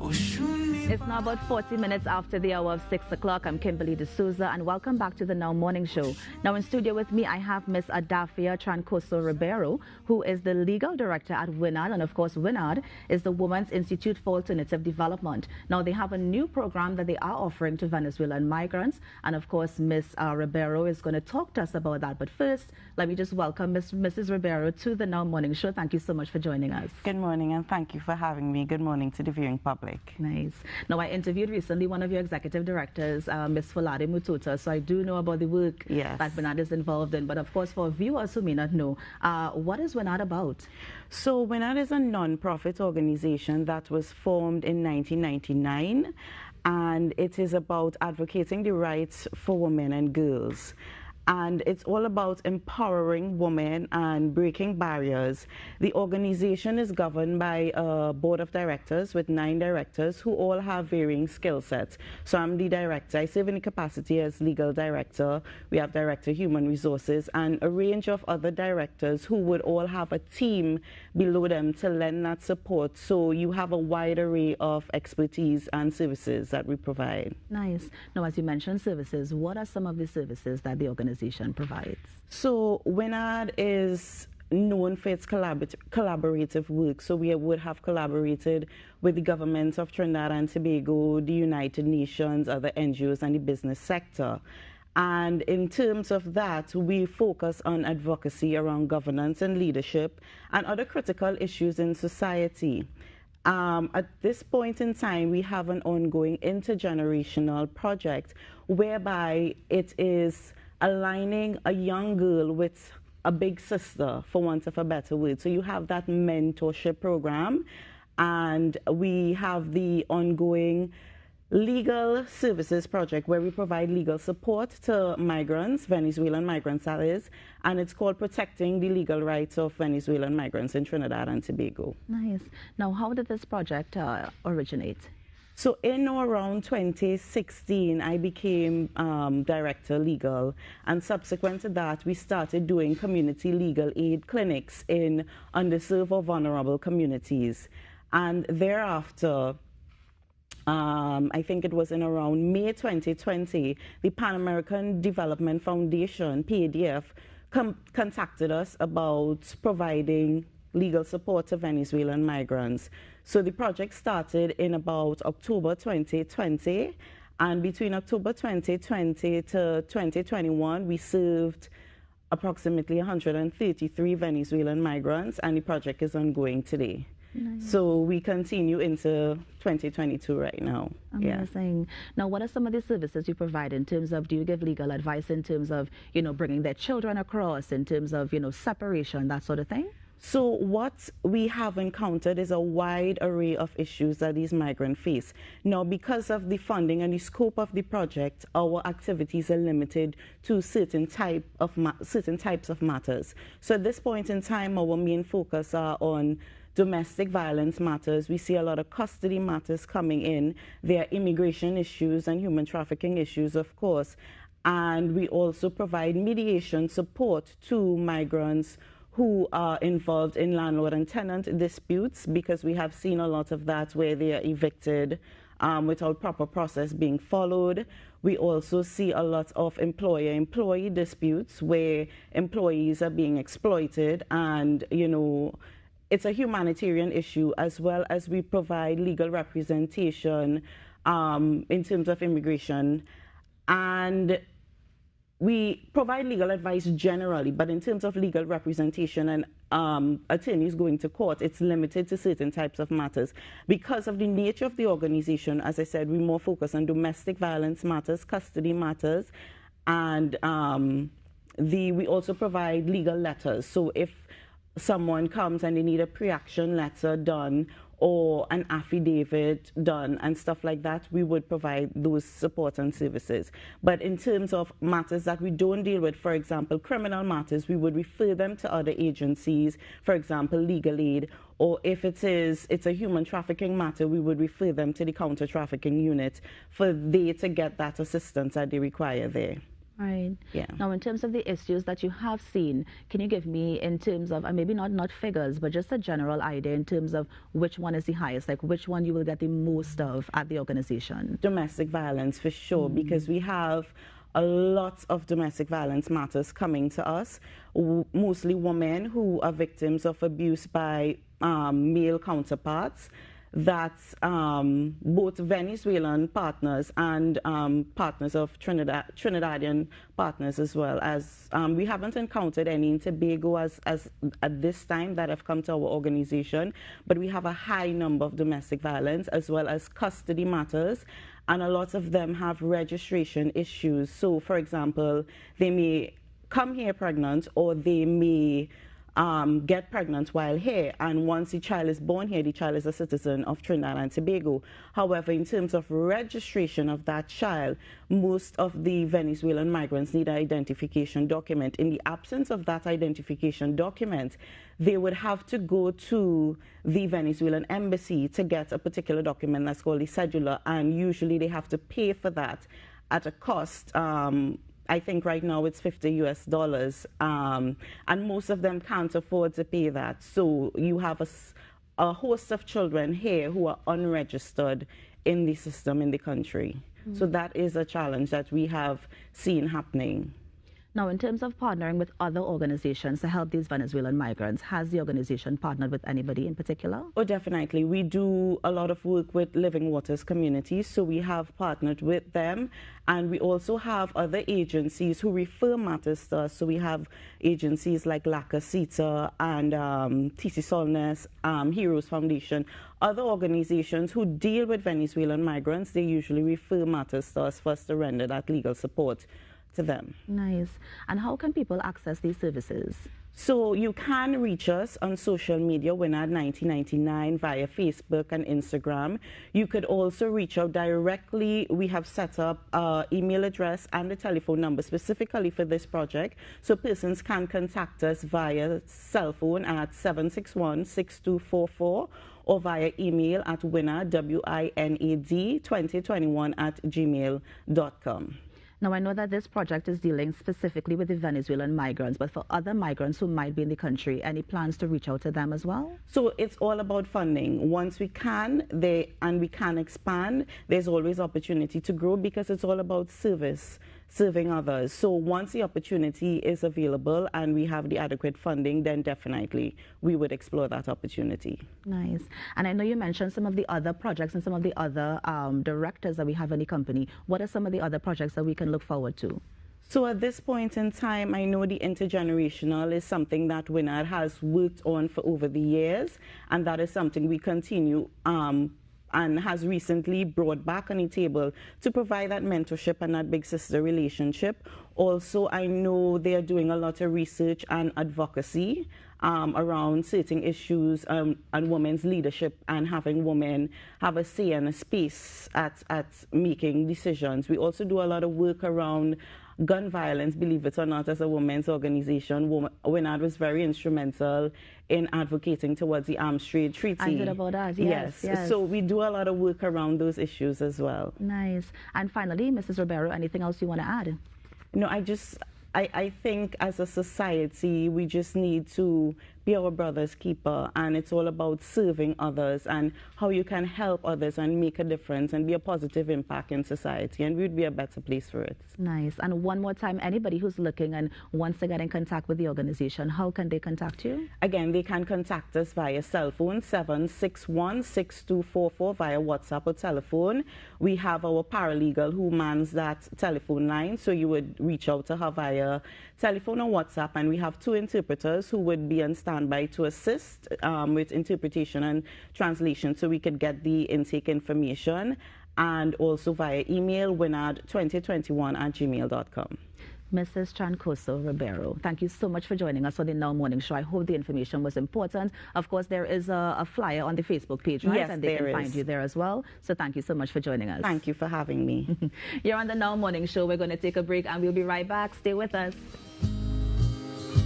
It's now about 40 minutes after the hour of 6 o'clock. I'm Kimberly D'Souza, and welcome back to the Now Morning Show. Now in studio with me, I have Miss Adafia Trancoso Ribeiro, who is the legal director at WINAD, and of course WINAD is the Women's Institute for Alternative Development. Now they have a new program that they are offering to Venezuelan migrants, and of course Miss Ribeiro is going to talk to us about that. But first, let me just welcome Mrs. Ribeiro to the Now Morning Show. Thank you so much for joining us. Good morning, and thank you for having me. Good morning to the viewing public. Nice. Now, I interviewed recently one of your executive directors, Ms. Folade Mututa, so I do know about the work that WINAD is involved in. But of course, for viewers who may not know, what is WINAD about? So WINAD is a non-profit organization that was formed in 1999, and it is about advocating the rights for women and girls. And it's all about empowering women and breaking barriers. The organization is governed by a board of directors with 9 directors who all have varying skill sets. So I'm the director. I serve in the capacity as legal director. We have director human resources and a range of other directors who would all have a team below them to lend that support. So you have a wide array of expertise and services that we provide. Nice. Now, as you mentioned services, what are some of the services that the organization provides? So WINAD is known for its collaborative work. So we would have collaborated with the governments of Trinidad and Tobago, the United Nations, other NGOs, and the business sector. And in terms of that, we focus on advocacy around governance and leadership and other critical issues in society. At this point in time, we have an ongoing intergenerational project whereby it is aligning a young girl with a big sister, for want of a better word. So you have that mentorship program, and we have the ongoing legal services project where we provide legal support to migrants, Venezuelan migrants that is, and it's called Protecting the Legal Rights of Venezuelan Migrants in Trinidad and Tobago. Nice. Now, how did this project originate? So in or around 2016, I became director legal, and subsequent to that, we started doing community legal aid clinics in underserved or vulnerable communities. And thereafter, I think it was in around May 2020, the Pan American Development Foundation, PADF, contacted us about providing legal support to Venezuelan migrants. So the project started in about October 2020, and between October 2020 to 2021, we served approximately 133 Venezuelan migrants, and the project is ongoing today. Nice. So we continue into 2022 right now. Amazing. Yeah. Now, what are some of the services you provide in terms of, do you give legal advice in terms of, bringing their children across, in terms of, separation, that sort of thing? So what we have encountered is a wide array of issues that these migrants face. Now, because of the funding and the scope of the project, our activities are limited to certain types of matters. So at this point in time, our main focus are on domestic violence matters. We see a lot of custody matters coming in. There are immigration issues and human trafficking issues, of course. And we also provide mediation support to migrants who are involved in landlord and tenant disputes, because we have seen a lot of that where they are evicted without proper process being followed. We also see a lot of employer-employee disputes where employees are being exploited, and it's a humanitarian issue, as well as we provide legal representation in terms of immigration. And we provide legal advice generally, but in terms of legal representation and attorneys going to court, it's limited to certain types of matters. Because of the nature of the organization, as I said, we more focus on domestic violence matters, custody matters, and we also provide legal letters. So if someone comes and they need a pre-action letter done or an affidavit done and stuff like that, we would provide those support and services. But in terms of matters that we don't deal with, for example, criminal matters, we would refer them to other agencies, for example, legal aid, or if it's a human trafficking matter, we would refer them to the counter trafficking unit for they to get that assistance that they require there. Right. Yeah. Now, in terms of the issues that you have seen, can you give me in terms of, maybe not figures, but just a general idea in terms of which one is the highest, like which one you will get the most of at the organization? Domestic violence, for sure, because we have a lot of domestic violence matters coming to us, mostly women who are victims of abuse by male counterparts, that both Venezuelan partners and partners of Trinidadian partners as well. As we haven't encountered any in Tobago as at this time that have come to our organization, but we have a high number of domestic violence as well as custody matters, and a lot of them have registration issues. So, for example, they may come here pregnant, or they may get pregnant while here, and once the child is born here, the child is a citizen of Trinidad and Tobago. However, in terms of registration of that child, most of the Venezuelan migrants need an identification document. In the absence of that identification document, they would have to go to the Venezuelan embassy to get a particular document that's called a cedula, and usually they have to pay for that at a cost. I think right now it's $50 US, and most of them can't afford to pay that. So you have a host of children here who are unregistered in the system in the country. So that is a challenge that we have seen happening. Now, in terms of partnering with other organizations to help these Venezuelan migrants, has the organization partnered with anybody in particular? Oh, definitely. We do a lot of work with Living Waters communities, so we have partnered with them. And we also have other agencies who refer matters to us. So we have agencies like La Casita and TC Solness, Heroes Foundation, other organizations who deal with Venezuelan migrants. They usually refer matters to us for us to render that legal support to them. Nice. And how can people access these services? So you can reach us on social media, Winard 1999, via Facebook and Instagram. You could also reach out directly. We have set up an email address and a telephone number specifically for this project, so persons can contact us via cell phone at 761-6244 or via email at winad, WINAD 2021 @gmail.com. Now, I know that this project is dealing specifically with the Venezuelan migrants, but for other migrants who might be in the country, any plans to reach out to them as well? So it's all about funding. Once we can, and we can expand, there's always opportunity to grow, because it's all about serving others. So once the opportunity is available and we have the adequate funding, then definitely we would explore that opportunity. Nice. And I know you mentioned some of the other projects and some of the other directors that we have in the company. What are some of the other projects that we can look forward to? So at this point in time, I know the intergenerational is something that Winard has worked on for over the years, and that is something we continue and has recently brought back on the table to provide that mentorship and that big sister relationship. Also, I know they are doing a lot of research and advocacy around certain issues and women's leadership, and having women have a say and a space at making decisions. We also do a lot of work around gun violence, believe it or not. As a women's organization, Winard was very instrumental in advocating towards the Arms Trade Treaty. I heard about that, yes. So we do a lot of work around those issues as well. Nice. And finally, Mrs. Ribeiro, anything else you want to add? No, I think as a society, we just need to be our brother's keeper, and it's all about serving others and how you can help others and make a difference and be a positive impact in society, and we'd be a better place for it. Nice. And one more time, anybody who's looking and wants to get in contact with the organization, how can they contact you? Again, they can contact us via cell phone, 761-6244, via WhatsApp or telephone. We have our paralegal who mans that telephone line, so you would reach out to her via telephone or WhatsApp, and we have 2 interpreters who would be on standby to assist with interpretation and translation, so we could get the intake information, and also via email, winad2021 @gmail.com. Mrs. Trancoso Ribeiro, thank you so much for joining us on the Now Morning Show. I hope the information was important. Of course, there is a flyer on the Facebook page, right? Yes, and they can find you there as well. So thank you so much for joining us. Thank you for having me. You're on the Now Morning Show. We're going to take a break and we'll be right back. Stay with us.